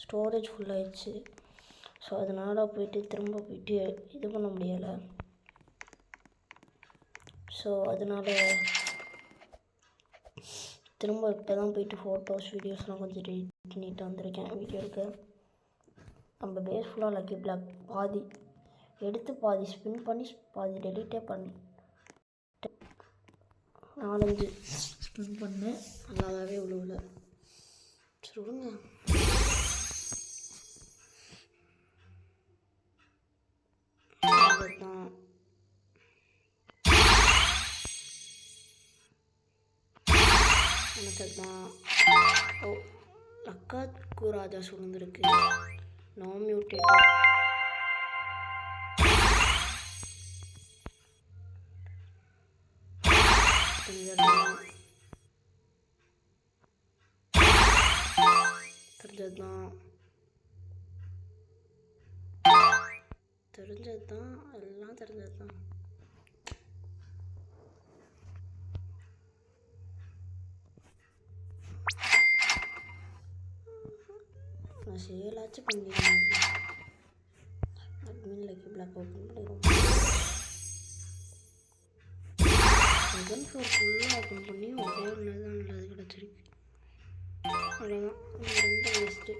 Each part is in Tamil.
ஸ்டோரேஜ் ஃபுல்லாகிடுச்சு. ஸோ அதனால் திரும்ப போயிட்டு இது பண்ண முடியலை. ஸோ அதனால் திரும்ப இப்போ தான் போயிட்டு ஃபோட்டோஸ் வீடியோஸ்லாம் கொஞ்சம் எடிட் பண்ணிட்டு வந்திருக்கேன். வீடியோ எடுக்க நம்ம பேஸ் ஃபுல்லாக லக்கி பிளாக் பாதி எடுத்து பாதி ஸ்பின் பண்ணி பாதி டெலிட்டே பண்ணி 4-5 ஸ்பின் பண்ணேன். நல்லாவே விழுவல. சொல்லுங்க. தான் ஓ லக்காக்கு ராஜா சுழ்ந்துருக்கு. No mutate. தெரிஞ்சதுதான் எல்லாம் தெரிஞ்சதுதான். நான் சேலாச்சும் பண்ணிடுவேன். அட்மின் லக்கி பிளாக் ஓப்பன் பண்ணிடுவோம். செகண்ட் ஃப்ளோர் ஃபுல்லாக ஓப்பன் பண்ணி ஒரே ஒன்று தான் நல்லது கிடச்சிருக்கு. அவ்வளோதான், ரொம்ப வேஸ்ட்டு.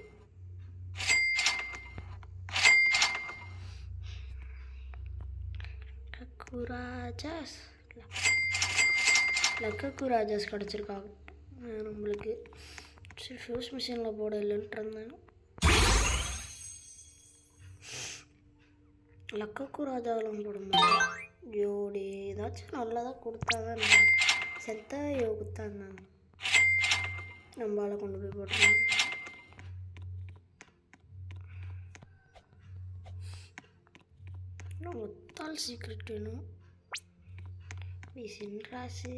லக்கக்கு ராஜாஸ் கிடச்சிருக்காங்க நம்மளுக்கு. சரி ஃபியூஸ் மிஷினில் போட இல்லைன்ட்டு இருந்தேன். லக்கக்கு ராஜாவெலாம் போட மாட்டேன். யோடி ஏதாச்சும் நல்லதாக கொடுத்தாதான் செத்த யோ கொடுத்தாங்க நம்மளால் கொண்டு போய் போட்டுருவோம். ஒத்தால் சீக்ரெட் வேணும். சின்ராசு